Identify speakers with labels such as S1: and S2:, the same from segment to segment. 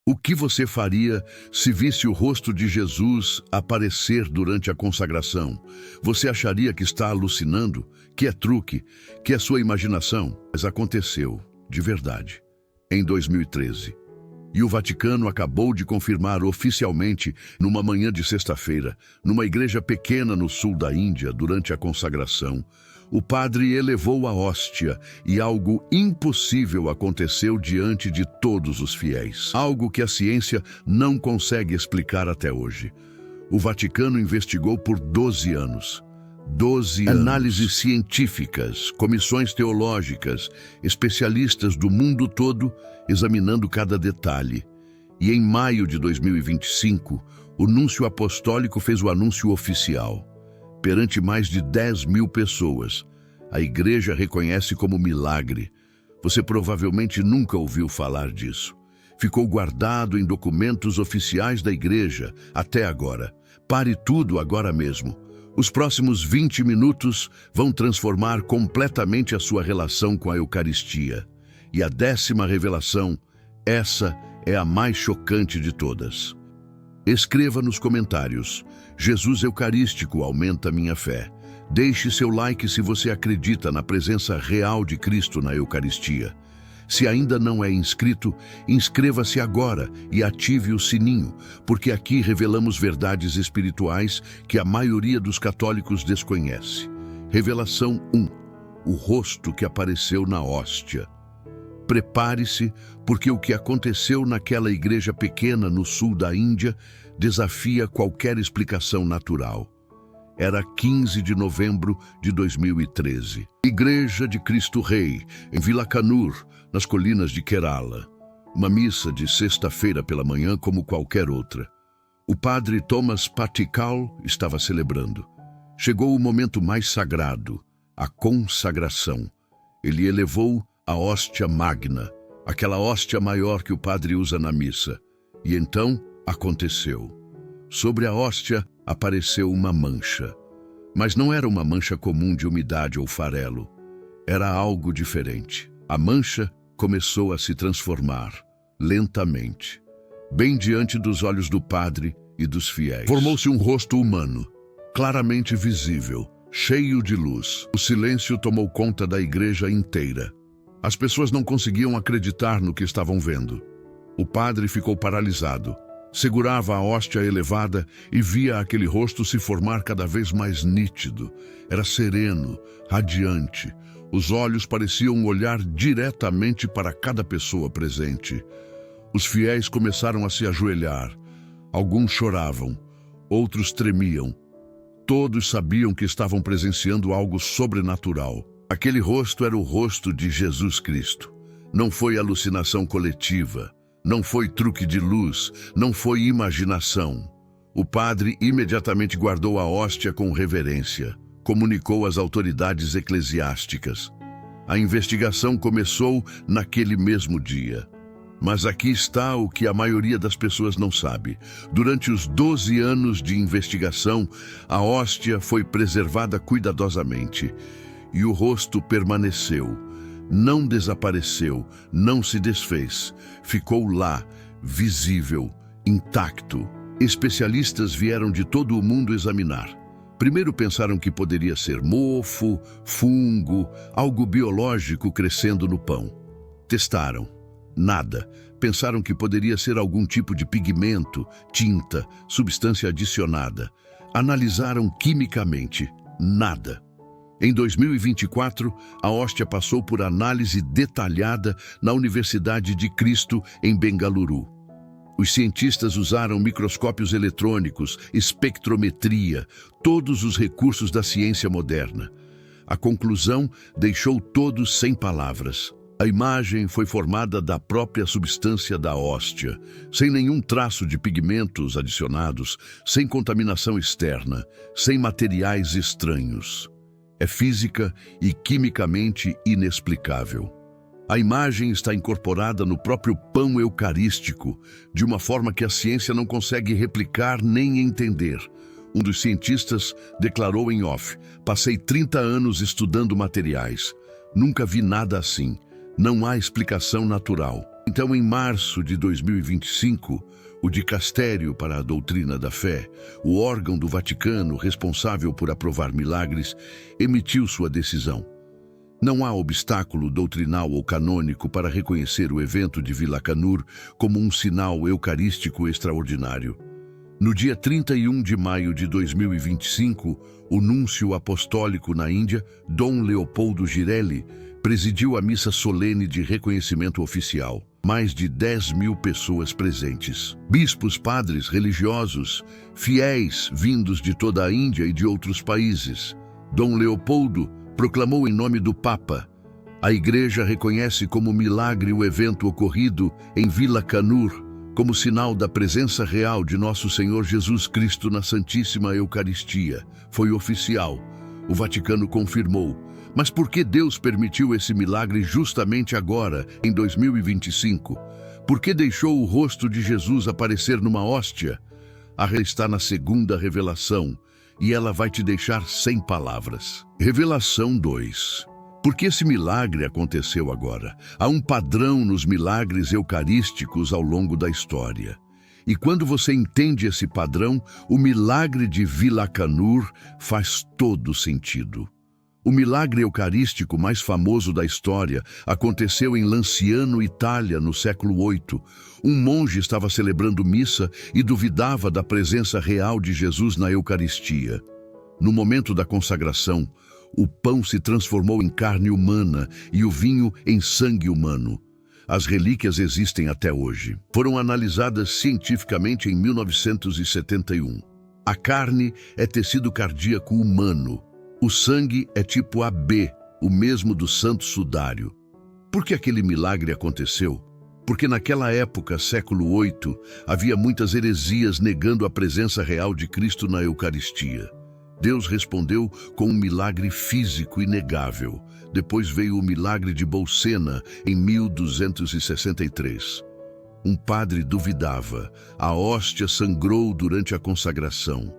S1: O que você faria se visse o rosto de Jesus aparecer durante a consagração? Você acharia que está alucinando, que é truque, que é sua imaginação? Mas aconteceu, de verdade, em 2013. E o Vaticano acabou de confirmar oficialmente, numa manhã de sexta-feira, numa igreja pequena no sul da Índia, durante a consagração, o padre elevou a hóstia e algo impossível aconteceu diante de todos os fiéis. Algo que a ciência não consegue explicar até hoje. O Vaticano investigou por 12 anos. 12 anos. Análises científicas, comissões teológicas, especialistas do mundo todo examinando cada detalhe. E em maio de 2025, o núncio apostólico fez o anúncio oficial. Perante mais de 10 mil pessoas, a igreja reconhece como milagre. Você provavelmente nunca ouviu falar disso. Ficou guardado em documentos oficiais da igreja até agora. Pare tudo agora mesmo. Os próximos 20 minutos vão transformar completamente a sua relação com a Eucaristia. E a 10ª revelação, essa é a mais chocante de todas. Escreva nos comentários: Jesus Eucarístico aumenta minha fé. Deixe seu like se você acredita na presença real de Cristo na Eucaristia. Se ainda não é inscrito, inscreva-se agora e ative o sininho, porque aqui revelamos verdades espirituais que a maioria dos católicos desconhece. Revelação 1. O rosto que apareceu na hóstia. Prepare-se, porque o que aconteceu naquela igreja pequena no sul da Índia desafia qualquer explicação natural. Era 15 de novembro de 2013. Igreja de Cristo Rei, em Vilacanur, nas colinas de Kerala. Uma missa de sexta-feira pela manhã como qualquer outra. O padre Thomas Patikal estava celebrando. Chegou o momento mais sagrado, a consagração. Ele elevou a hóstia magna, aquela hóstia maior que o padre usa na missa. E então aconteceu. Sobre a hóstia apareceu uma mancha. Mas não era uma mancha comum de umidade ou farelo. Era algo diferente. A mancha começou a se transformar, lentamente, bem diante dos olhos do padre e dos fiéis. Formou-se um rosto humano, claramente visível, cheio de luz. O silêncio tomou conta da igreja inteira. As pessoas não conseguiam acreditar no que estavam vendo. O padre ficou paralisado. Segurava a hóstia elevada e via aquele rosto se formar cada vez mais nítido. Era sereno, radiante. Os olhos pareciam olhar diretamente para cada pessoa presente. Os fiéis começaram a se ajoelhar. Alguns choravam, outros tremiam. Todos sabiam que estavam presenciando algo sobrenatural. Aquele rosto era o rosto de Jesus Cristo. Não foi alucinação coletiva. Não foi truque de luz, não foi imaginação. O padre imediatamente guardou a hóstia com reverência, comunicou às autoridades eclesiásticas. A investigação começou naquele mesmo dia. Mas aqui está o que a maioria das pessoas não sabe. Durante os 12 anos de investigação, a hóstia foi preservada cuidadosamente e o rosto permaneceu. Não desapareceu, não se desfez, ficou lá, visível, intacto. Especialistas vieram de todo o mundo examinar. Primeiro pensaram que poderia ser mofo, fungo, algo biológico crescendo no pão. Testaram. Nada. Pensaram que poderia ser algum tipo de pigmento, tinta, substância adicionada. Analisaram quimicamente. Nada. Em 2024, a hóstia passou por análise detalhada na Universidade de Cristo, em Bengaluru. Os cientistas usaram microscópios eletrônicos, espectrometria, todos os recursos da ciência moderna. A conclusão deixou todos sem palavras. A imagem foi formada da própria substância da hóstia, sem nenhum traço de pigmentos adicionados, sem contaminação externa, sem materiais estranhos. É física e quimicamente inexplicável. A imagem está incorporada no próprio pão eucarístico, de uma forma que a ciência não consegue replicar nem entender. Um dos cientistas declarou em off: "Passei 30 anos estudando materiais. Nunca vi nada assim. Não há explicação natural." Então, em março de 2025, o Dicastério para a Doutrina da Fé, o órgão do Vaticano responsável por aprovar milagres, emitiu sua decisão. Não há obstáculo doutrinal ou canônico para reconhecer o evento de Vila Canur como um sinal eucarístico extraordinário. No dia 31 de maio de 2025, o núncio apostólico na Índia, Dom Leopoldo Girelli, presidiu a missa solene de reconhecimento oficial. Mais de 10.000 pessoas presentes. Bispos, padres, religiosos, fiéis vindos de toda a Índia e de outros países. Dom Leopoldo proclamou em nome do Papa: a Igreja reconhece como milagre o evento ocorrido em Vila Canur, como sinal da presença real de nosso Senhor Jesus Cristo na Santíssima Eucaristia. Foi oficial. O Vaticano confirmou. Mas por que Deus permitiu esse milagre justamente agora, em 2025? Por que deixou o rosto de Jesus aparecer numa hóstia? Está na segunda revelação, e ela vai te deixar sem palavras. Revelação 2. Por que esse milagre aconteceu agora? Há um padrão nos milagres eucarísticos ao longo da história. E quando você entende esse padrão, o milagre de Vila Canur faz todo sentido. O milagre eucarístico mais famoso da história aconteceu em Lanciano, Itália, no século VIII. Um monge estava celebrando missa e duvidava da presença real de Jesus na Eucaristia. No momento da consagração, o pão se transformou em carne humana e o vinho em sangue humano. As relíquias existem até hoje. Foram analisadas cientificamente em 1971. A carne é tecido cardíaco humano. O sangue é tipo AB, o mesmo do Santo Sudário. Por que aquele milagre aconteceu? Porque naquela época, século VIII, havia muitas heresias negando a presença real de Cristo na Eucaristia. Deus respondeu com um milagre físico inegável. Depois veio o milagre de Bolsena, em 1263. Um padre duvidava. A hóstia sangrou durante a consagração.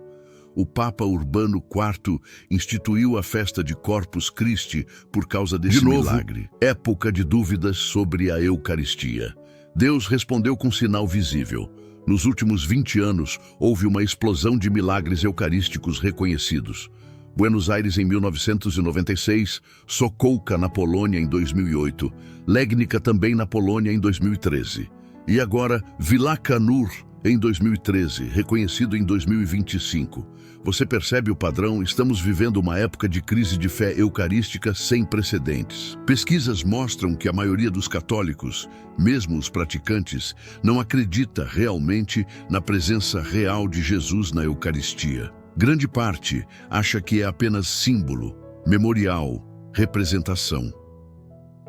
S1: O Papa Urbano IV instituiu a festa de Corpus Christi por causa desse milagre. Época de dúvidas sobre a Eucaristia. Deus respondeu com sinal visível. Nos últimos 20 anos, houve uma explosão de milagres eucarísticos reconhecidos. Buenos Aires em 1996, Sokółka na Polônia em 2008, Legnica também na Polônia em 2013. E agora, Vila Canur em 2013, reconhecido em 2025. Você percebe o padrão? Estamos vivendo uma época de crise de fé eucarística sem precedentes. Pesquisas mostram que a maioria dos católicos, mesmo os praticantes, não acredita realmente na presença real de Jesus na Eucaristia. Grande parte acha que é apenas símbolo, memorial, representação.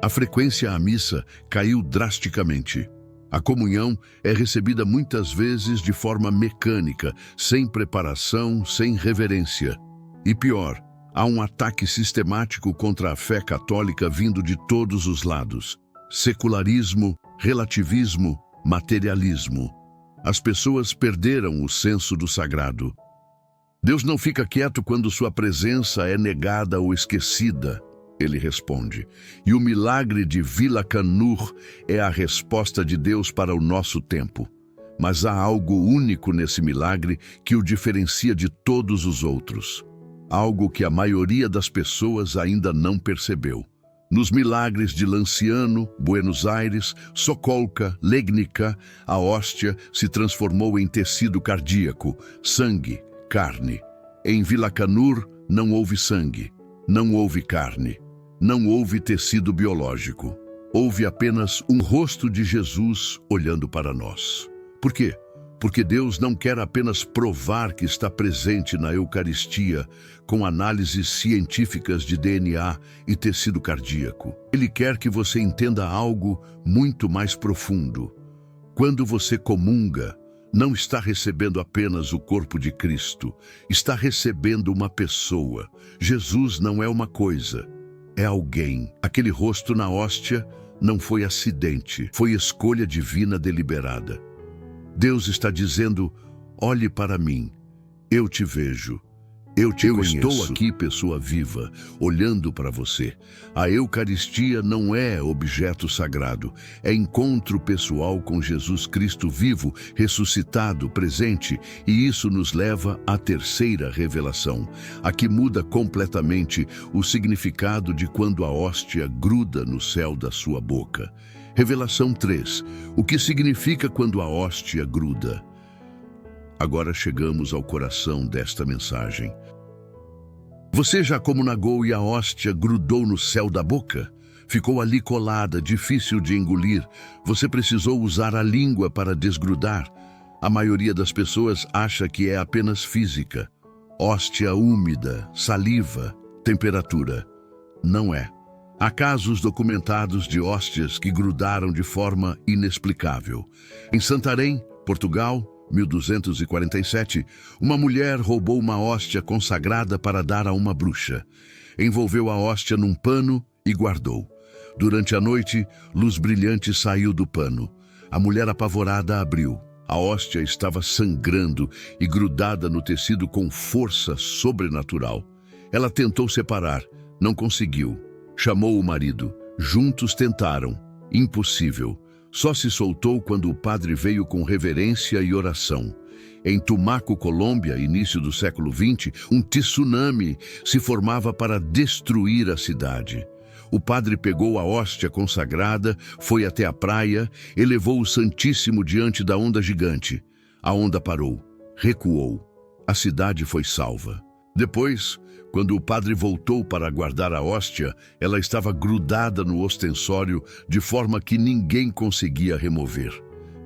S1: A frequência à missa caiu drasticamente. A comunhão é recebida muitas vezes de forma mecânica, sem preparação, sem reverência. E pior, há um ataque sistemático contra a fé católica vindo de todos os lados. Secularismo, relativismo, materialismo. As pessoas perderam o senso do sagrado. Deus não fica quieto quando sua presença é negada ou esquecida. Ele responde. E o milagre de Vila Canur é a resposta de Deus para o nosso tempo. Mas há algo único nesse milagre que o diferencia de todos os outros. Algo que a maioria das pessoas ainda não percebeu. Nos milagres de Lanciano, Buenos Aires, Sokółka, Legnica, a hóstia se transformou em tecido cardíaco, sangue, carne. Em Vila Canur não houve sangue, não houve carne. Não houve tecido biológico. Houve apenas um rosto de Jesus olhando para nós. Por quê? Porque Deus não quer apenas provar que está presente na Eucaristia com análises científicas de DNA e tecido cardíaco. Ele quer que você entenda algo muito mais profundo. Quando você comunga, não está recebendo apenas o corpo de Cristo, está recebendo uma pessoa. Jesus não é uma coisa. É alguém. Aquele rosto na hóstia não foi acidente, foi escolha divina deliberada. Deus está dizendo, olhe para mim, eu te vejo, Eu estou aqui, pessoa viva, olhando para você. A Eucaristia não é objeto sagrado, é encontro pessoal com Jesus Cristo vivo, ressuscitado, presente, e isso nos leva à terceira revelação, a que muda completamente o significado de quando a hóstia gruda no céu da sua boca. Revelação 3. O que significa quando a hóstia gruda? Agora chegamos ao coração desta mensagem. Você já comunagou e a hóstia grudou no céu da boca? Ficou ali colada, difícil de engolir. Você precisou usar a língua para desgrudar. A maioria das pessoas acha que é apenas física. Hóstia úmida, saliva, temperatura. Não é. Há casos documentados de hóstias que grudaram de forma inexplicável. Em Santarém, Portugal, 1247, uma mulher roubou uma hóstia consagrada para dar a uma bruxa. Envolveu a hóstia num pano e guardou. Durante a noite, luz brilhante saiu do pano. A mulher apavorada abriu. A hóstia estava sangrando e grudada no tecido com força sobrenatural. Ela tentou separar, não conseguiu. Chamou o marido. Juntos tentaram. Impossível. Só se soltou quando o padre veio com reverência e oração. Em Tumaco, Colômbia, início do século XX, um tsunami se formava para destruir a cidade. O padre pegou a hóstia consagrada, foi até a praia, elevou o Santíssimo diante da onda gigante. A onda parou, recuou. A cidade foi salva. Depois, quando o padre voltou para guardar a hóstia, ela estava grudada no ostensório de forma que ninguém conseguia remover.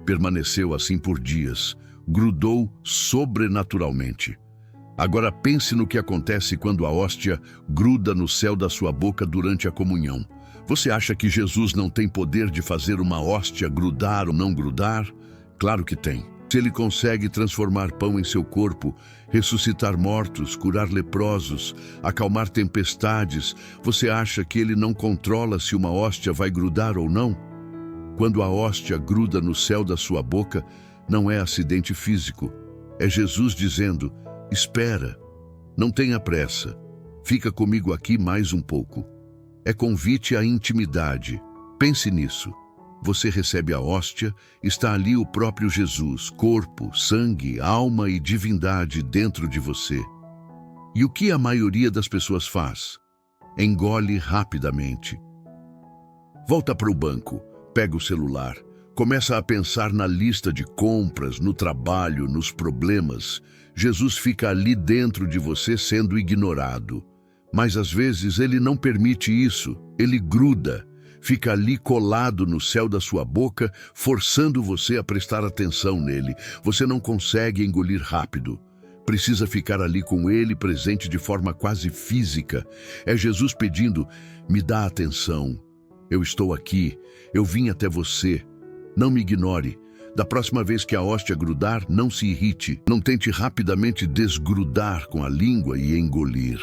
S1: Permaneceu assim por dias, grudou sobrenaturalmente. Agora pense no que acontece quando a hóstia gruda no céu da sua boca durante a comunhão. Você acha que Jesus não tem poder de fazer uma hóstia grudar ou não grudar? Claro que tem. Se ele consegue transformar pão em seu corpo, ressuscitar mortos, curar leprosos, acalmar tempestades, você acha que ele não controla se uma hóstia vai grudar ou não? Quando a hóstia gruda no céu da sua boca, não é acidente físico. É Jesus dizendo: espera, não tenha pressa, fica comigo aqui mais um pouco. É convite à intimidade. Pense nisso. Você recebe a hóstia, está ali o próprio Jesus, corpo, sangue, alma e divindade dentro de você. E o que a maioria das pessoas faz? Engole rapidamente. Volta para o banco, pega o celular, começa a pensar na lista de compras, no trabalho, nos problemas. Jesus fica ali dentro de você sendo ignorado. Mas às vezes ele não permite isso, ele gruda. Fica ali colado no céu da sua boca, forçando você a prestar atenção nele. Você não consegue engolir rápido. Precisa ficar ali com ele, presente de forma quase física. É Jesus pedindo: me dá atenção. Eu estou aqui, eu vim até você. Não me ignore. Da próxima vez que a hóstia grudar, não se irrite. Não tente rapidamente desgrudar com a língua e engolir.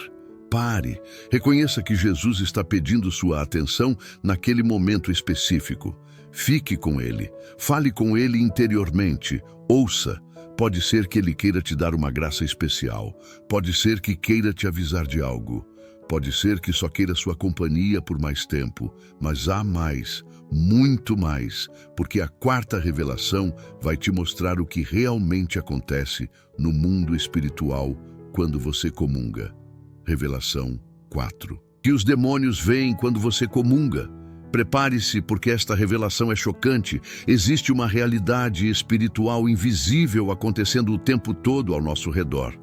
S1: Pare, reconheça que Jesus está pedindo sua atenção naquele momento específico. Fique com ele, fale com ele interiormente, ouça. Pode ser que ele queira te dar uma graça especial, pode ser que queira te avisar de algo, pode ser que só queira sua companhia por mais tempo, mas há mais, muito mais, porque a quarta revelação vai te mostrar o que realmente acontece no mundo espiritual quando você comunga. Revelação 4. Que os demônios veem quando você comunga. Prepare-se, porque esta revelação é chocante. Existe uma realidade espiritual invisível acontecendo o tempo todo ao nosso redor.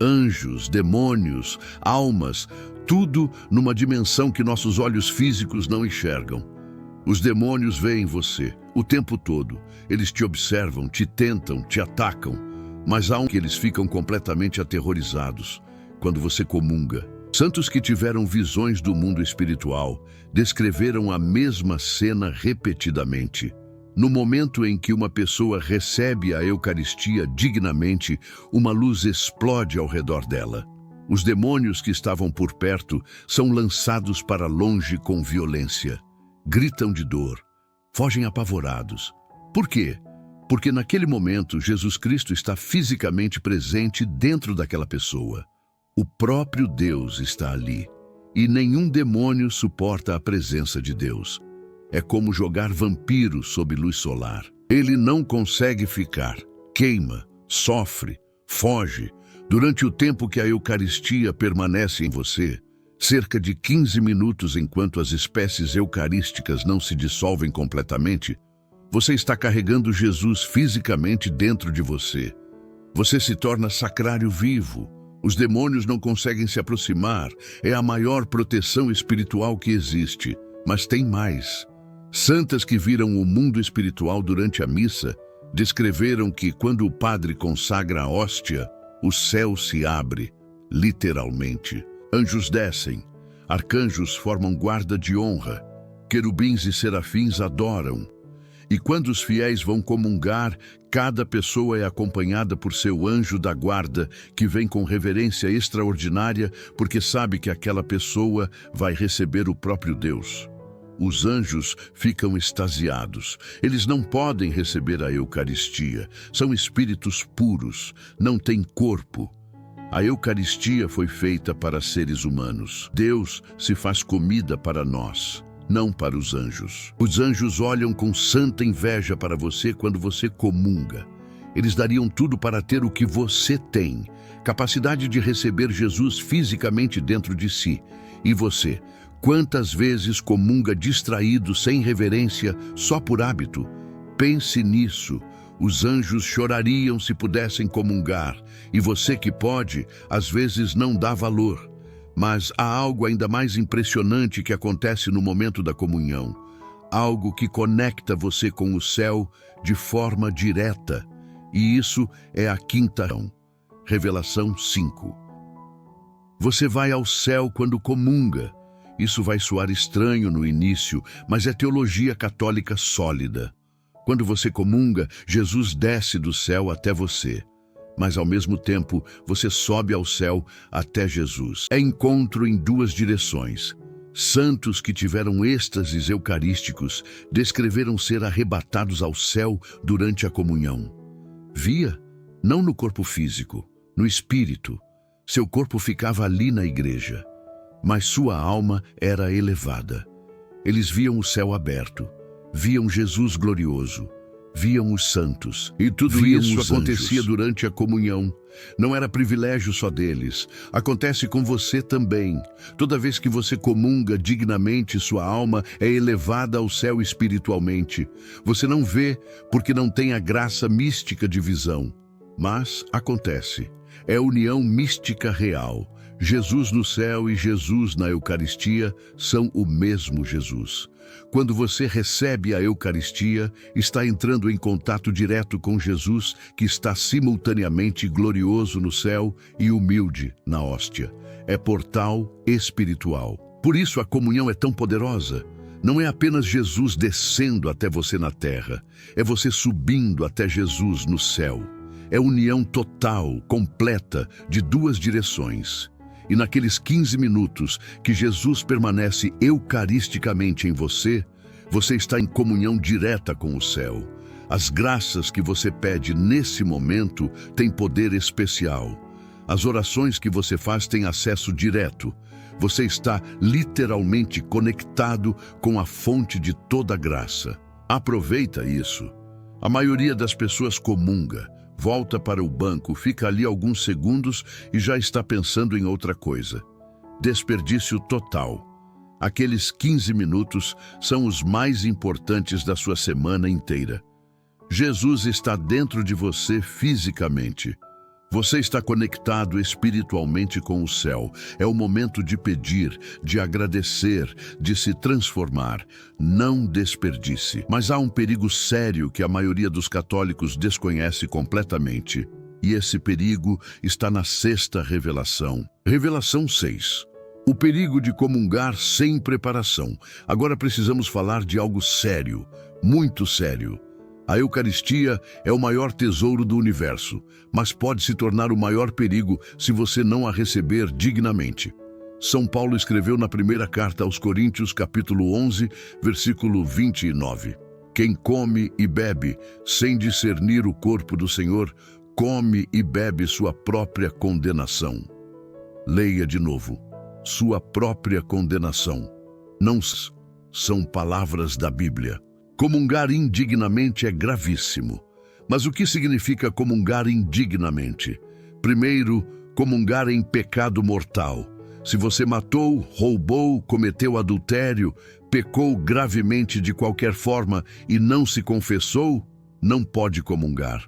S1: Anjos, demônios, almas, tudo numa dimensão que nossos olhos físicos não enxergam. Os demônios veem você o tempo todo. Eles te observam, te tentam, te atacam. Mas há um que eles ficam completamente aterrorizados quando você comunga. Santos que tiveram visões do mundo espiritual descreveram a mesma cena repetidamente. No momento em que uma pessoa recebe a Eucaristia dignamente, uma luz explode ao redor dela. Os demônios que estavam por perto são lançados para longe com violência. Gritam de dor, fogem apavorados. Por quê? Porque naquele momento Jesus Cristo está fisicamente presente dentro daquela pessoa. O próprio Deus está ali, e nenhum demônio suporta a presença de Deus. É como jogar vampiro sob luz solar. Ele não consegue ficar, queima, sofre, foge. Durante o tempo que a Eucaristia permanece em você, cerca de 15 minutos enquanto as espécies eucarísticas não se dissolvem completamente, você está carregando Jesus fisicamente dentro de você. Você se torna sacrário vivo. Os demônios não conseguem se aproximar. É a maior proteção espiritual que existe. Mas tem mais. Santas que viram o mundo espiritual durante a missa descreveram que quando o padre consagra a hóstia, o céu se abre, literalmente. Anjos descem, arcanjos formam guarda de honra, querubins e serafins adoram. E quando os fiéis vão comungar, cada pessoa é acompanhada por seu anjo da guarda, que vem com reverência extraordinária, porque sabe que aquela pessoa vai receber o próprio Deus. Os anjos ficam extasiados. Eles não podem receber a Eucaristia. São espíritos puros, não têm corpo. A Eucaristia foi feita para seres humanos. Deus se faz comida para nós, não para os anjos. Os anjos olham com santa inveja para você quando você comunga. Eles dariam tudo para ter o que você tem, capacidade de receber Jesus fisicamente dentro de si. E você? Quantas vezes comunga distraído, sem reverência, só por hábito? Pense nisso. Os anjos chorariam se pudessem comungar, e você que pode, às vezes não dá valor. Mas há algo ainda mais impressionante que acontece no momento da comunhão. Algo que conecta você com o céu de forma direta. E isso é a quinta Revelação 5. Você vai ao céu quando comunga. Isso vai soar estranho no início, mas é teologia católica sólida. Quando você comunga, Jesus desce do céu até você. Mas, ao mesmo tempo, você sobe ao céu até Jesus. É encontro em duas direções. Santos que tiveram êxtases eucarísticos descreveram ser arrebatados ao céu durante a comunhão. Via, não no corpo físico, no espírito. Seu corpo ficava ali na igreja, mas sua alma era elevada. Eles viam o céu aberto, viam Jesus glorioso, viam os santos. E tudo isso acontecia durante a comunhão. Não era privilégio só deles. Acontece com você também. Toda vez que você comunga dignamente, sua alma é elevada ao céu espiritualmente. Você não vê porque não tem a graça mística de visão. Mas acontece. É união mística real. Jesus no céu e Jesus na Eucaristia são o mesmo Jesus. Quando você recebe a Eucaristia, está entrando em contato direto com Jesus, que está simultaneamente glorioso no céu e humilde na hóstia. É portal espiritual. Por isso a comunhão é tão poderosa. Não é apenas Jesus descendo até você na terra, é você subindo até Jesus no céu. É união total, completa, de duas direções. E naqueles 15 minutos que Jesus permanece eucaristicamente em você, você está em comunhão direta com o céu. As graças que você pede nesse momento têm poder especial. As orações que você faz têm acesso direto. Você está literalmente conectado com a fonte de toda graça. Aproveita isso. A maioria das pessoas comunga. Volta para o banco, fica ali alguns segundos e já está pensando em outra coisa. Desperdício total. Aqueles 15 minutos são os mais importantes da sua semana inteira. Jesus está dentro de você fisicamente. Você está conectado espiritualmente com o céu. É o momento de pedir, de agradecer, de se transformar. Não desperdice. Mas há um perigo sério que a maioria dos católicos desconhece completamente. E esse perigo está na sexta revelação. Revelação 6. O perigo de comungar sem preparação. Agora precisamos falar de algo sério, muito sério. A Eucaristia é o maior tesouro do universo, mas pode se tornar o maior perigo se você não a receber dignamente. São Paulo escreveu na primeira carta aos Coríntios, capítulo 11, versículo 29. Quem come e bebe sem discernir o corpo do Senhor, come e bebe sua própria condenação. Leia de novo. Sua própria condenação. Não são palavras da Bíblia. Comungar indignamente é gravíssimo. Mas o que significa comungar indignamente? Primeiro, comungar em pecado mortal. Se você matou, roubou, cometeu adultério, pecou gravemente de qualquer forma e não se confessou, não pode comungar.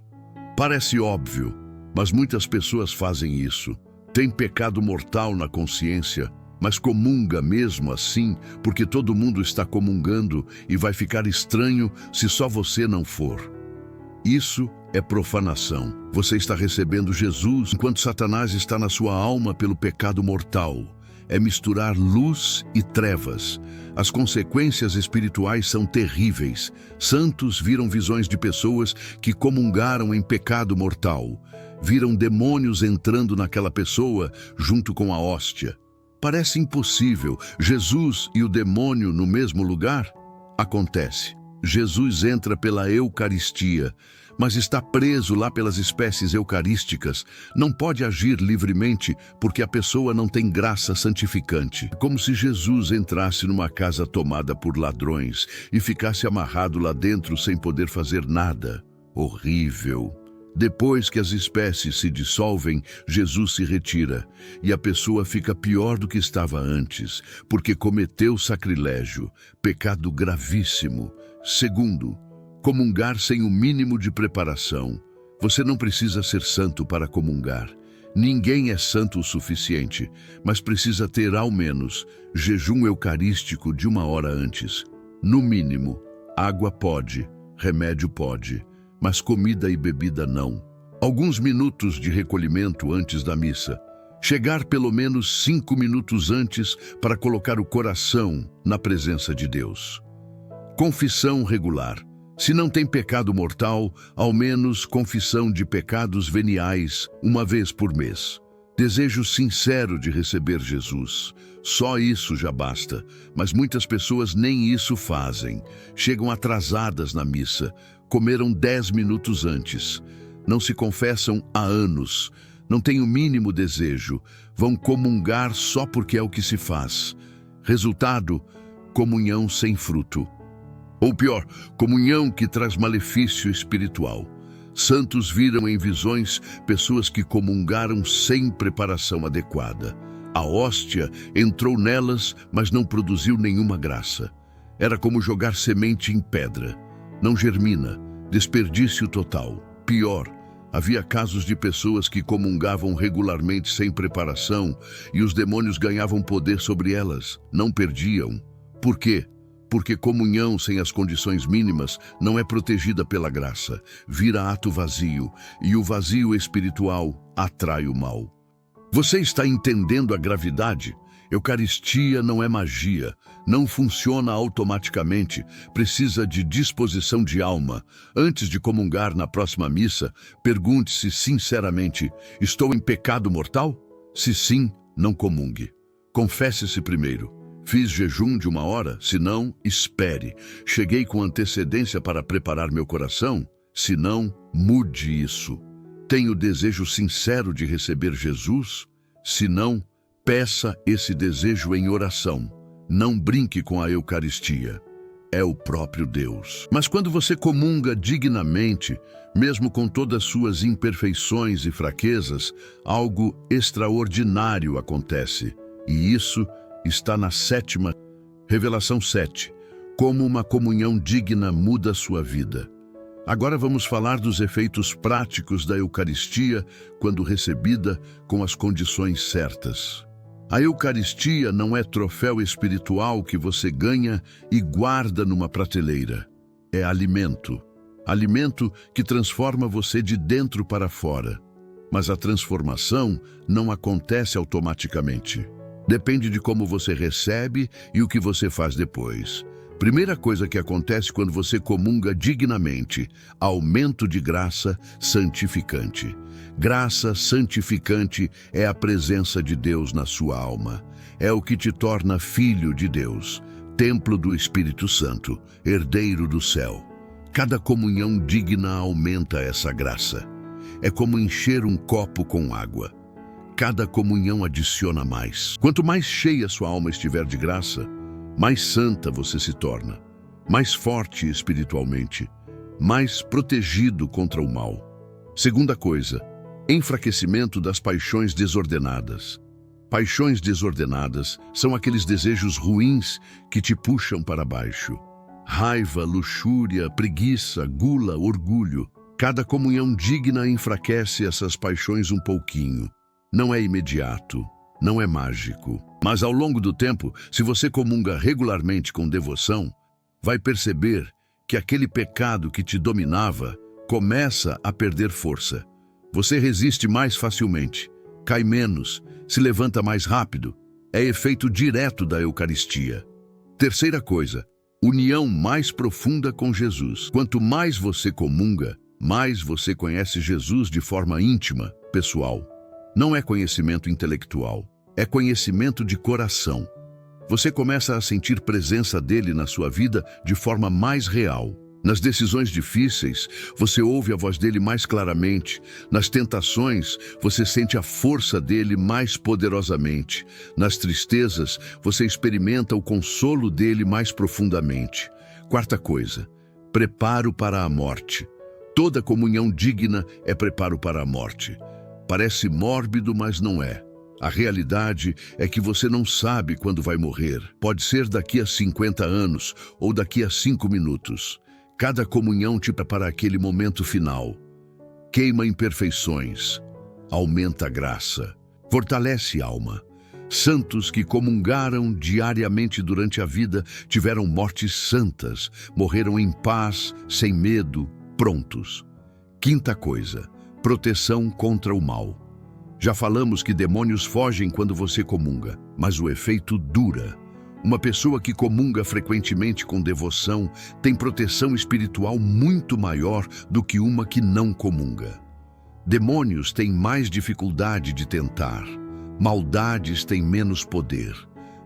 S1: Parece óbvio, mas muitas pessoas fazem isso. Tem pecado mortal na consciência, mas comunga mesmo assim, porque todo mundo está comungando e vai ficar estranho se só você não for. Isso é profanação. Você está recebendo Jesus enquanto Satanás está na sua alma pelo pecado mortal. É misturar luz e trevas. As consequências espirituais são terríveis. Santos viram visões de pessoas que comungaram em pecado mortal. Viram demônios entrando naquela pessoa junto com a hóstia. Parece impossível. Jesus e o demônio no mesmo lugar? Acontece. Jesus entra pela Eucaristia, mas está preso lá pelas espécies eucarísticas. Não pode agir livremente porque a pessoa não tem graça santificante. Como se Jesus entrasse numa casa tomada por ladrões e ficasse amarrado lá dentro sem poder fazer nada. Horrível. Depois que as espécies se dissolvem, Jesus se retira e a pessoa fica pior do que estava antes, porque cometeu sacrilégio, pecado gravíssimo. Segundo, comungar sem o mínimo de preparação. Você não precisa ser santo para comungar. Ninguém é santo o suficiente, mas precisa ter ao menos jejum eucarístico de 1 hora antes. No mínimo, água pode, remédio pode, mas comida e bebida não. Alguns minutos de recolhimento antes da missa. Chegar pelo menos 5 minutos antes para colocar o coração na presença de Deus. Confissão regular. Se não tem pecado mortal, ao menos confissão de pecados veniais 1 vez por mês. Desejo sincero de receber Jesus. Só isso já basta, mas muitas pessoas nem isso fazem. Chegam atrasadas na missa, comeram 10 minutos antes. Não se confessam há anos, não têm o mínimo desejo, vão comungar só porque é o que se faz. Resultado, comunhão sem fruto. Ou pior, comunhão que traz malefício espiritual. Santos viram em visões pessoas que comungaram sem preparação adequada. A hóstia entrou nelas, mas não produziu nenhuma graça. Era como jogar semente em pedra. Não germina, desperdício total. Pior, havia casos de pessoas que comungavam regularmente sem preparação e os demônios ganhavam poder sobre elas, não perdiam. Por quê? Porque comunhão sem as condições mínimas não é protegida pela graça, vira ato vazio, e o vazio espiritual atrai o mal. Você está entendendo a gravidade? Eucaristia não é magia, não funciona automaticamente, precisa de disposição de alma. Antes de comungar na próxima missa, pergunte-se sinceramente: estou em pecado mortal? Se sim, não comungue. Confesse-se primeiro. Fiz jejum de 1 hora? Se não, espere. Cheguei com antecedência para preparar meu coração? Se não, mude isso. Tenho desejo sincero de receber Jesus? Se não, peça esse desejo em oração. Não brinque com a Eucaristia. É o próprio Deus. Mas quando você comunga dignamente, mesmo com todas suas imperfeições e fraquezas, algo extraordinário acontece. E isso está na 7ª, Revelação 7, como uma comunhão digna muda sua vida. Agora vamos falar dos efeitos práticos da Eucaristia quando recebida com as condições certas. A Eucaristia não é troféu espiritual que você ganha e guarda numa prateleira. É alimento. Alimento que transforma você de dentro para fora. Mas a transformação não acontece automaticamente. Depende de como você recebe e o que você faz depois. Primeira coisa que acontece quando você comunga dignamente: aumento de graça santificante. Graça santificante é a presença de Deus na sua alma. É o que te torna filho de Deus, templo do Espírito Santo, herdeiro do céu. Cada comunhão digna aumenta essa graça. É como encher um copo com água. cada comunhão adiciona mais. Quanto mais cheia sua alma estiver de graça, mais santa você se torna, mais forte espiritualmente, mais protegido contra o mal. Segunda coisa, enfraquecimento das paixões desordenadas. Paixões desordenadas são aqueles desejos ruins que te puxam para baixo. Raiva, luxúria, preguiça, gula, orgulho. Cada comunhão digna enfraquece essas paixões um pouquinho. Não é imediato, não é mágico. Mas ao longo do tempo, se você comunga regularmente com devoção, vai perceber que aquele pecado que te dominava começa a perder força. Você resiste mais facilmente, cai menos, se levanta mais rápido. É efeito direto da Eucaristia. Terceira coisa, união mais profunda com Jesus. Quanto mais você comunga, mais você conhece Jesus de forma íntima, pessoal. Não é conhecimento intelectual, é conhecimento de coração. Você começa a sentir presença dele na sua vida de forma mais real. Nas decisões difíceis, você ouve a voz dele mais claramente. Nas tentações, você sente a força dele mais poderosamente. Nas tristezas, você experimenta o consolo dele mais profundamente. Quarta coisa, preparo para a morte. Toda comunhão digna é preparo para a morte. Parece mórbido, mas não é. A realidade é que você não sabe quando vai morrer. Pode ser daqui a 50 anos ou daqui a 5 minutos. Cada comunhão te prepara aquele momento final. Queima imperfeições, aumenta a graça, fortalece a alma. Santos que comungaram diariamente durante a vida tiveram mortes santas, morreram em paz, sem medo, prontos. Quinta coisa, proteção contra o mal. Já falamos que demônios fogem quando você comunga, mas o efeito dura. Uma pessoa que comunga frequentemente com devoção tem proteção espiritual muito maior do que uma que não comunga. Demônios têm mais dificuldade de tentar, maldades têm menos poder,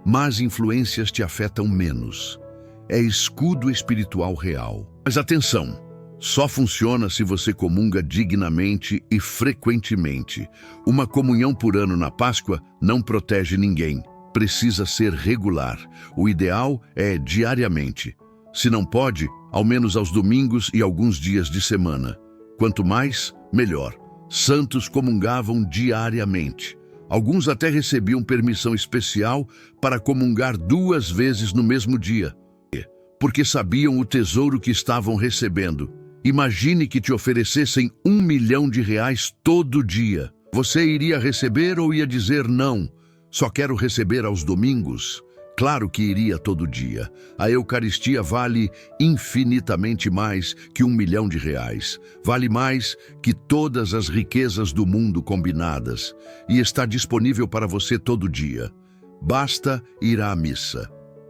S1: más influências te afetam menos. É escudo espiritual real. Mas atenção! Só funciona se você comunga dignamente e frequentemente. Uma comunhão por ano na Páscoa não protege ninguém. Precisa ser regular. O ideal é diariamente. Se não pode, ao menos aos domingos e alguns dias de semana. Quanto mais, melhor. Santos comungavam diariamente. Alguns até recebiam permissão especial para comungar 2 vezes no mesmo dia, porque sabiam o tesouro que estavam recebendo. Imagine que te oferecessem R$1 milhão todo dia. Você iria receber ou ia dizer não? Só quero receber aos domingos? Claro que iria todo dia. A Eucaristia vale infinitamente mais que R$1 milhão. Vale mais que todas as riquezas do mundo combinadas. E está disponível para você todo dia. Basta ir à missa.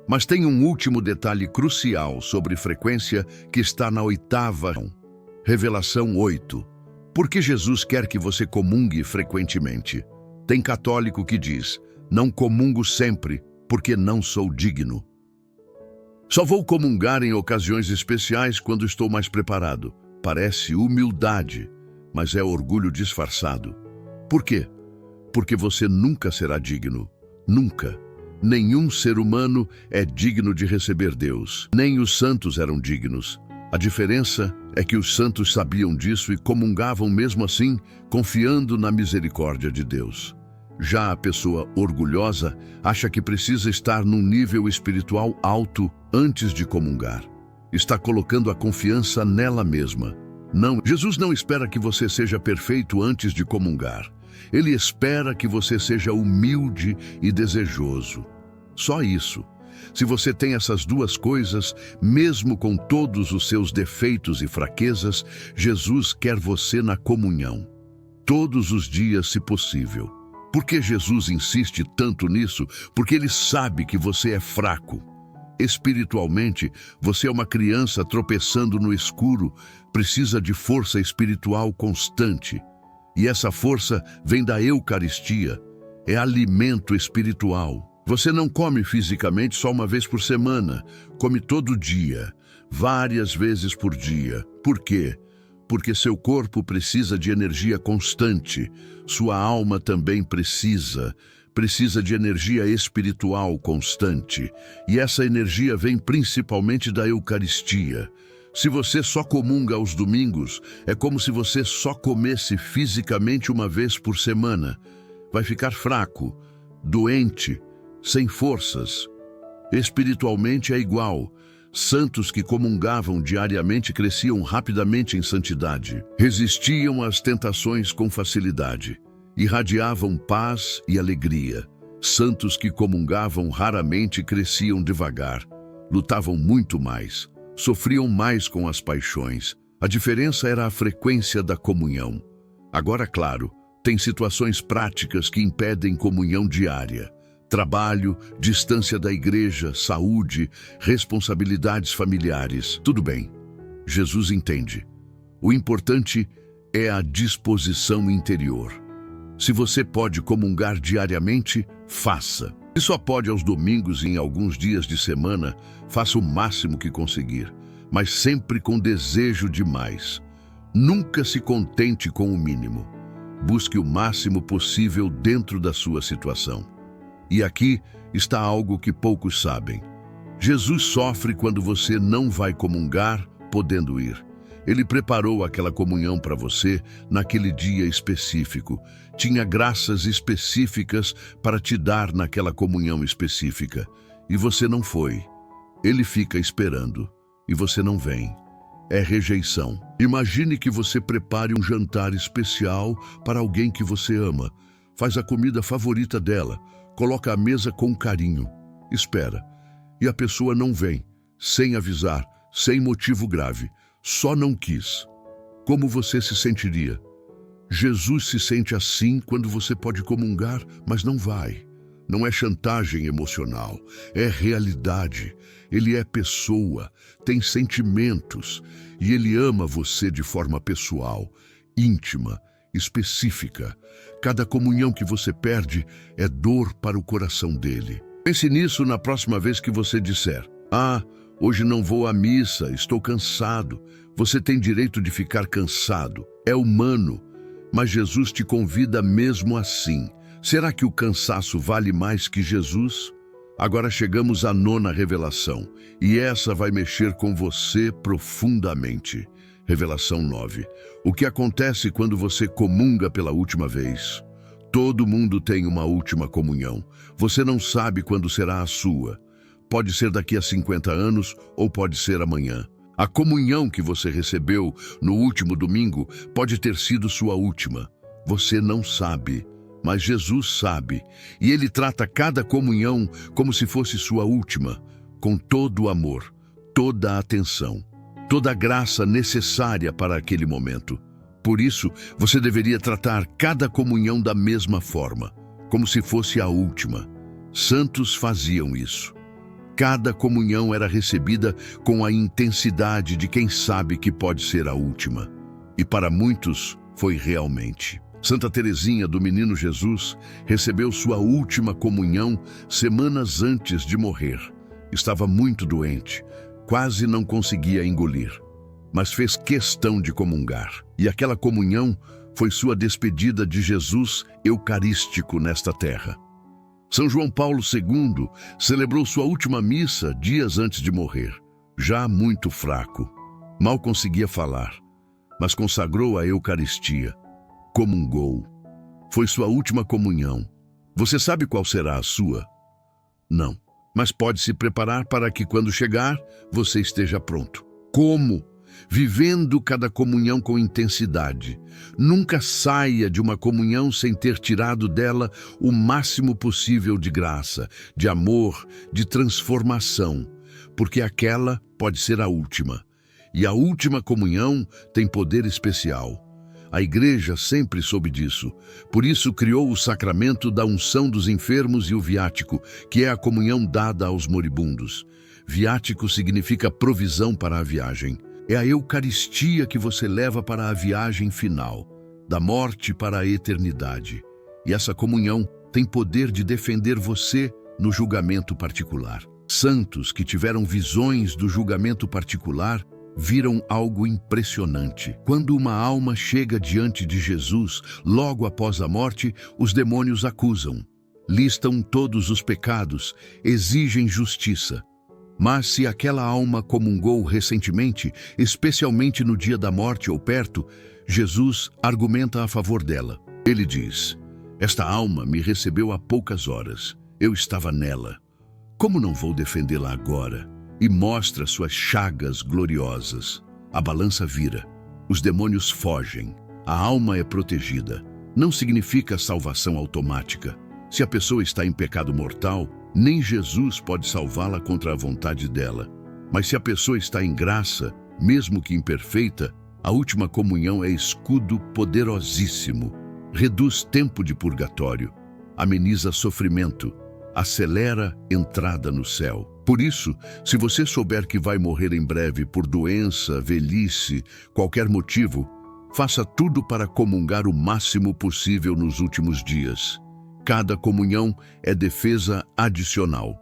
S1: Mas tem um último detalhe crucial sobre frequência que está na 8ª. Revelação 8. Por que Jesus quer que você comungue frequentemente? Tem católico que diz, não comungo sempre, porque não sou digno. Só vou comungar em ocasiões especiais quando estou mais preparado. Parece humildade, mas é orgulho disfarçado. Por quê? Porque você nunca será digno. Nunca. Nenhum ser humano é digno de receber Deus. Nem os santos eram dignos. A diferença é que os santos sabiam disso e comungavam mesmo assim, confiando na misericórdia de Deus. Já a pessoa orgulhosa acha que precisa estar num nível espiritual alto antes de comungar. Está colocando a confiança nela mesma. Não, Jesus não espera que você seja perfeito antes de comungar. Ele espera que você seja humilde e desejoso. Só isso. Se você tem essas 2 coisas, mesmo com todos os seus defeitos e fraquezas, Jesus quer você na comunhão. Todos os dias, se possível. Por que Jesus insiste tanto nisso? Porque ele sabe que você é fraco. Espiritualmente, você é uma criança tropeçando no escuro, precisa de força espiritual constante. E essa força vem da Eucaristia, é alimento espiritual. Você não come fisicamente só uma vez por semana, come todo dia, várias vezes por dia. Por quê? porque seu corpo precisa de energia constante, sua alma também precisa de energia espiritual constante, e essa energia vem principalmente da Eucaristia. Se você só comunga aos domingos, é como se você só comesse fisicamente uma vez por semana. Vai ficar fraco, doente, sem forças. Espiritualmente é igual. Santos que comungavam diariamente cresciam rapidamente em santidade, resistiam às tentações com facilidade, irradiavam paz e alegria. Santos que comungavam raramente cresciam devagar, lutavam muito mais, sofriam mais com as paixões. A diferença era a frequência da comunhão. Agora, claro, tem situações práticas que impedem comunhão diária. Trabalho, distância da igreja, saúde, responsabilidades familiares. Tudo bem, Jesus entende. O importante é a disposição interior. Se você pode comungar diariamente, faça. Se só pode aos domingos e em alguns dias de semana, faça o máximo que conseguir, mas sempre com desejo de mais. Nunca se contente com o mínimo. Busque o máximo possível dentro da sua situação. E aqui está algo que poucos sabem. Jesus sofre quando você não vai comungar, podendo ir. Ele preparou aquela comunhão para você naquele dia específico. Tinha graças específicas para te dar naquela comunhão específica. E você não foi. Ele fica esperando. E você não vem. É rejeição. Imagine que você prepare um jantar especial para alguém que você ama. Faz a comida favorita dela. Coloca a mesa com carinho. Espera. E a pessoa não vem. Sem avisar. Sem motivo grave. Só não quis. Como você se sentiria? Jesus se sente assim quando você pode comungar, mas não vai. Não é chantagem emocional, é realidade. Ele é pessoa, tem sentimentos, e ele ama você de forma pessoal, íntima, específica. Cada comunhão que você perde é dor para o coração dele. Pense nisso na próxima vez que você disser: hoje não vou à missa, estou cansado. Você tem direito de ficar cansado, é humano, mas Jesus te convida mesmo assim. Será que o cansaço vale mais que Jesus? Agora chegamos à 9ª revelação, e essa vai mexer com você profundamente. Revelação 9. O que acontece quando você comunga pela última vez? Todo mundo tem uma última comunhão. Você não sabe quando será a sua. Pode ser daqui a 50 anos ou pode ser amanhã. A comunhão que você recebeu no último domingo pode ter sido sua última. Você não sabe, mas Jesus sabe. E Ele trata cada comunhão como se fosse sua última, com todo o amor, toda a atenção, toda a graça necessária para aquele momento. Por isso, você deveria tratar cada comunhão da mesma forma, como se fosse a última. Santos faziam isso. Cada comunhão era recebida com a intensidade de quem sabe que pode ser a última. E para muitos, foi realmente. Santa Teresinha do Menino Jesus recebeu sua última comunhão semanas antes de morrer. Estava muito doente, quase não conseguia engolir, mas fez questão de comungar. E aquela comunhão foi sua despedida de Jesus eucarístico nesta terra. São João Paulo II celebrou sua última missa dias antes de morrer, já muito fraco. Mal conseguia falar, mas consagrou a Eucaristia. Comungou. Foi sua última comunhão. Você sabe qual será a sua? Não, mas pode se preparar para que quando chegar, você esteja pronto. Como? Vivendo cada comunhão com intensidade. Nunca saia de uma comunhão sem ter tirado dela o máximo possível de graça, de amor, de transformação, porque aquela pode ser a última. E a última comunhão tem poder especial. A Igreja sempre soube disso. Por isso criou o sacramento da unção dos enfermos e o viático, que é a comunhão dada aos moribundos. Viático significa provisão para a viagem. É a Eucaristia que você leva para a viagem final, da morte para a eternidade. E essa comunhão tem poder de defender você no julgamento particular. Santos que tiveram visões do julgamento particular viram algo impressionante. Quando uma alma chega diante de Jesus, logo após a morte, os demônios acusam, listam todos os pecados, exigem justiça. Mas se aquela alma comungou recentemente, especialmente no dia da morte ou perto, Jesus argumenta a favor dela. Ele diz: esta alma me recebeu há poucas horas. Eu estava nela. Como não vou defendê-la agora? E mostra suas chagas gloriosas. A balança vira. Os demônios fogem. A alma é protegida. Não significa salvação automática. Se a pessoa está em pecado mortal, nem Jesus pode salvá-la contra a vontade dela. Mas se a pessoa está em graça, mesmo que imperfeita, a última comunhão é escudo poderosíssimo. Reduz tempo de purgatório, ameniza sofrimento, acelera entrada no céu. Por isso, se você souber que vai morrer em breve por doença, velhice, qualquer motivo, faça tudo para comungar o máximo possível nos últimos dias. Cada comunhão é defesa adicional,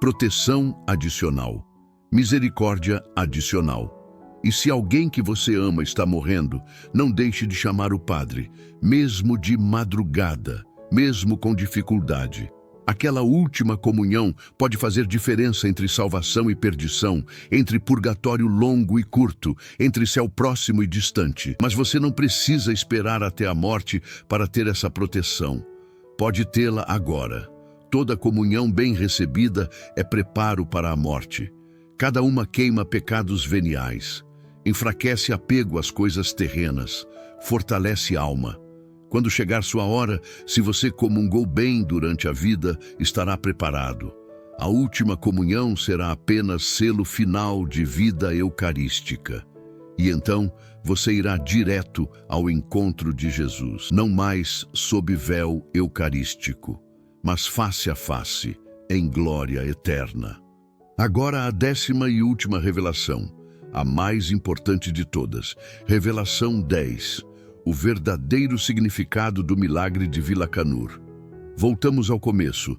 S1: proteção adicional, misericórdia adicional. E se alguém que você ama está morrendo, não deixe de chamar o padre, mesmo de madrugada, mesmo com dificuldade. Aquela última comunhão pode fazer diferença entre salvação e perdição, entre purgatório longo e curto, entre céu próximo e distante. Mas você não precisa esperar até a morte para ter essa proteção. Pode tê-la agora. Toda comunhão bem recebida é preparo para a morte. Cada uma queima pecados veniais, enfraquece apego às coisas terrenas, fortalece a alma. Quando chegar sua hora, se você comungou bem durante a vida, estará preparado. A última comunhão será apenas selo final de vida eucarística. E então, você irá direto ao encontro de Jesus, não mais sob véu eucarístico, mas face a face, em glória eterna. Agora a 10ª e última revelação, a mais importante de todas, revelação 10, o verdadeiro significado do milagre de Vilacanur. Voltamos ao começo.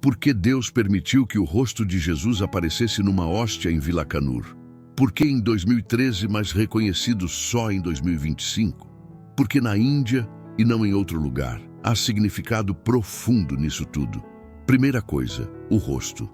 S1: Por que Deus permitiu que o rosto de Jesus aparecesse numa hóstia em Vilacanur? Por que em 2013, mas reconhecido só em 2025? Por que na Índia e não em outro lugar? Há significado profundo nisso tudo. Primeira coisa, o rosto.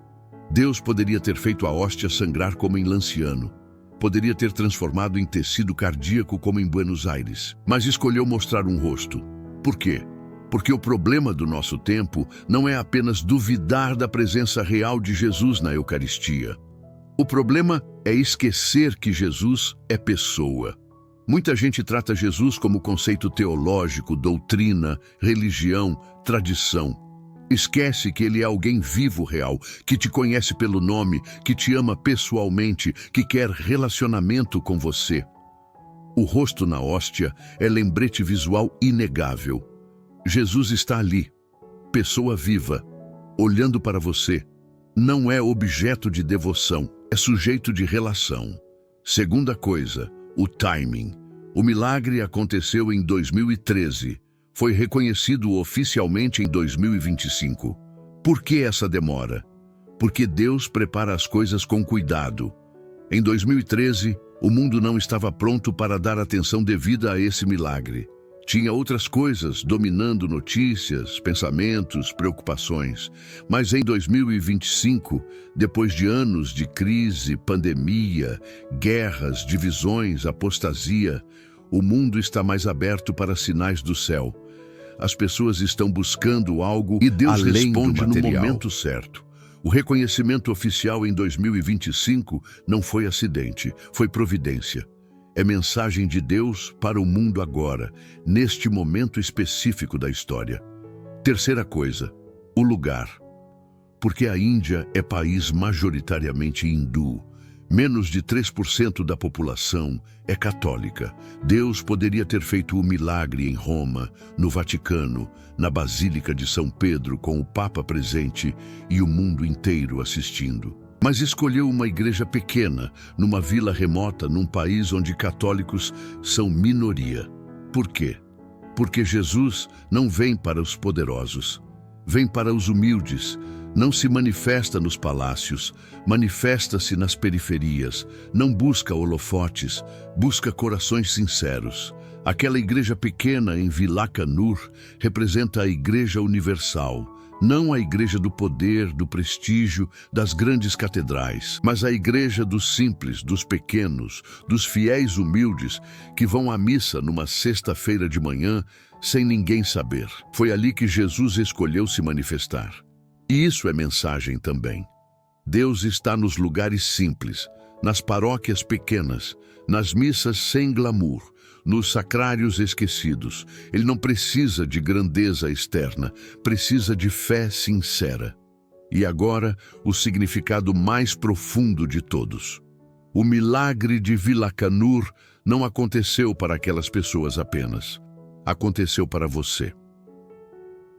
S1: Deus poderia ter feito a hóstia sangrar como em Lanciano. Poderia ter transformado em tecido cardíaco como em Buenos Aires. Mas escolheu mostrar um rosto. Por quê? Porque o problema do nosso tempo não é apenas duvidar da presença real de Jesus na Eucaristia. O problema é esquecer que Jesus é pessoa. Muita gente trata Jesus como conceito teológico, doutrina, religião, tradição. Esquece que ele é alguém vivo real, que te conhece pelo nome, que te ama pessoalmente, que quer relacionamento com você. O rosto na hóstia é lembrete visual inegável. Jesus está ali, pessoa viva, olhando para você. Não é objeto de devoção, é sujeito de relação. Segunda coisa, o timing. O milagre aconteceu em 2013. Foi reconhecido oficialmente em 2025. Por que essa demora? Porque Deus prepara as coisas com cuidado. Em 2013, o mundo não estava pronto para dar atenção devida a esse milagre. Tinha outras coisas dominando notícias, pensamentos, preocupações. Mas em 2025, depois de anos de crise, pandemia, guerras, divisões, apostasia, o mundo está mais aberto para sinais do céu. As pessoas estão buscando algo e Deus responde no momento certo. O reconhecimento oficial em 2025 não foi acidente, foi providência. É mensagem de Deus para o mundo agora, neste momento específico da história. Terceira coisa, o lugar. Porque a Índia é país majoritariamente hindu. Menos de 3% da população é católica. Deus poderia ter feito o milagre em Roma, no Vaticano, na Basílica de São Pedro, com o Papa presente e o mundo inteiro assistindo. Mas escolheu uma igreja pequena, numa vila remota, num país onde católicos são minoria. Por quê? Porque Jesus não vem para os poderosos, vem para os humildes. Não se manifesta nos palácios, manifesta-se nas periferias. Não busca holofotes, busca corações sinceros. Aquela igreja pequena em Vilacanur representa a Igreja Universal, não a igreja do poder, do prestígio, das grandes catedrais, mas a igreja dos simples, dos pequenos, dos fiéis humildes que vão à missa numa sexta-feira de manhã sem ninguém saber. Foi ali que Jesus escolheu se manifestar. E isso é mensagem também. Deus está nos lugares simples, nas paróquias pequenas, nas missas sem glamour, nos sacrários esquecidos. Ele não precisa de grandeza externa, precisa de fé sincera. E agora, o significado mais profundo de todos. O milagre de Vilacanur não aconteceu para aquelas pessoas apenas. Aconteceu para você.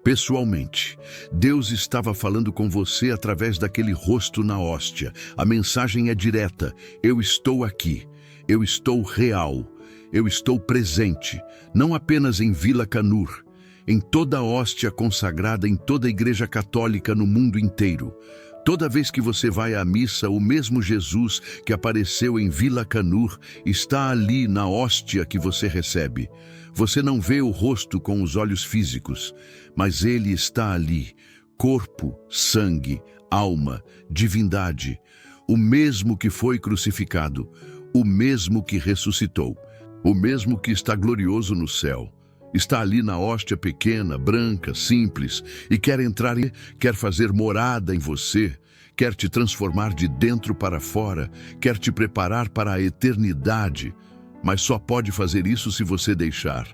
S1: Pessoalmente, Deus estava falando com você através daquele rosto na hóstia. A mensagem é direta. Eu estou aqui. Eu estou real. Eu estou presente, não apenas em Vilacanur, em toda a hóstia consagrada em toda a igreja católica no mundo inteiro. Toda vez que você vai à missa, o mesmo Jesus que apareceu em Vilacanur está ali na hóstia que você recebe. Você não vê o rosto com os olhos físicos, mas ele está ali, corpo, sangue, alma, divindade, o mesmo que foi crucificado, o mesmo que ressuscitou. O mesmo que está glorioso no céu, está ali na hóstia pequena, branca, simples, e quer entrar e quer fazer morada em você, quer te transformar de dentro para fora, quer te preparar para a eternidade, mas só pode fazer isso se você deixar.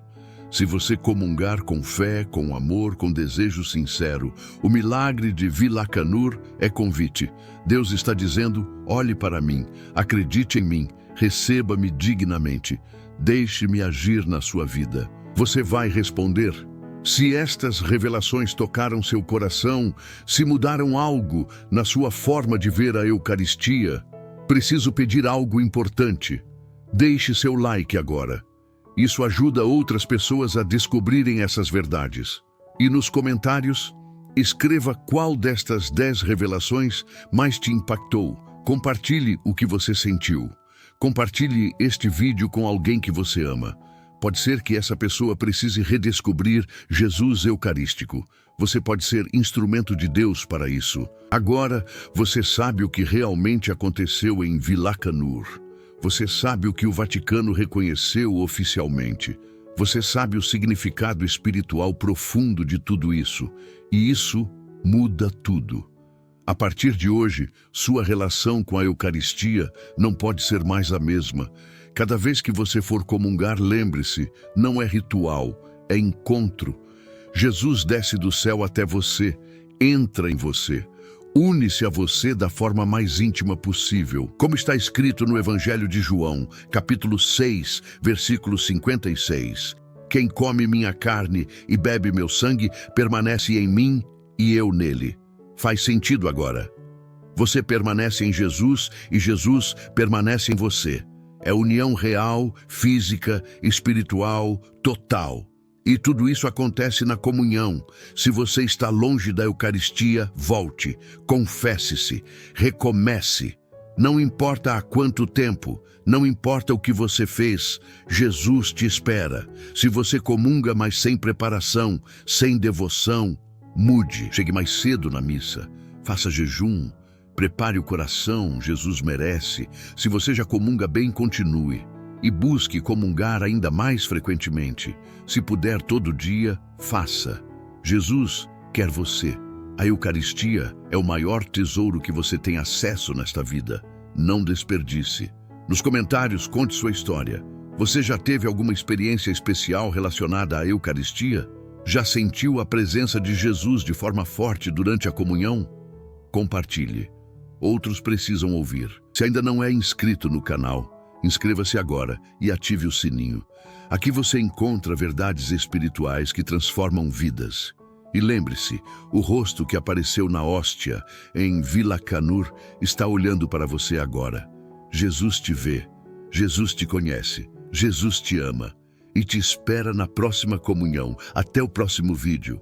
S1: Se você comungar com fé, com amor, com desejo sincero. O milagre de Vilacanur é convite. Deus está dizendo, olhe para mim, acredite em mim, receba-me dignamente. Deixe-me agir na sua vida. Você vai responder. Se estas revelações tocaram seu coração, se mudaram algo na sua forma de ver a Eucaristia, preciso pedir algo importante. Deixe seu like agora. Isso ajuda outras pessoas a descobrirem essas verdades. E nos comentários, escreva qual destas 10 revelações mais te impactou. Compartilhe o que você sentiu. Compartilhe este vídeo com alguém que você ama. Pode ser que essa pessoa precise redescobrir Jesus Eucarístico. Você pode ser instrumento de Deus para isso. Agora, você sabe o que realmente aconteceu em Vilacanur. Você sabe o que o Vaticano reconheceu oficialmente. Você sabe o significado espiritual profundo de tudo isso. E isso muda tudo. A partir de hoje, sua relação com a Eucaristia não pode ser mais a mesma. Cada vez que você for comungar, lembre-se, não é ritual, é encontro. Jesus desce do céu até você, entra em você, une-se a você da forma mais íntima possível. Como está escrito no Evangelho de João, capítulo 6, versículo 56. Quem come minha carne e bebe meu sangue, permanece em mim e eu nele. Faz sentido agora. Você permanece em Jesus e Jesus permanece em você. É união real, física, espiritual, total. E tudo isso acontece na comunhão. Se você está longe da Eucaristia, volte, confesse-se, recomece. Não importa há quanto tempo, não importa o que você fez, Jesus te espera. Se você comunga, mas sem preparação, sem devoção, mude. Chegue mais cedo na missa, faça jejum, prepare o coração, Jesus merece. Se você já comunga bem, continue. E busque comungar ainda mais frequentemente. Se puder todo dia, faça. Jesus quer você. A Eucaristia é o maior tesouro que você tem acesso nesta vida. Não desperdice. Nos comentários, conte sua história. Você já teve alguma experiência especial relacionada à Eucaristia? Já sentiu a presença de Jesus de forma forte durante a comunhão? Compartilhe. Outros precisam ouvir. Se ainda não é inscrito no canal, inscreva-se agora e ative o sininho. Aqui você encontra verdades espirituais que transformam vidas. E lembre-se, o rosto que apareceu na hóstia em Vilacanur está olhando para você agora. Jesus te vê, Jesus te conhece, Jesus te ama e te espera na próxima comunhão. Até o próximo vídeo.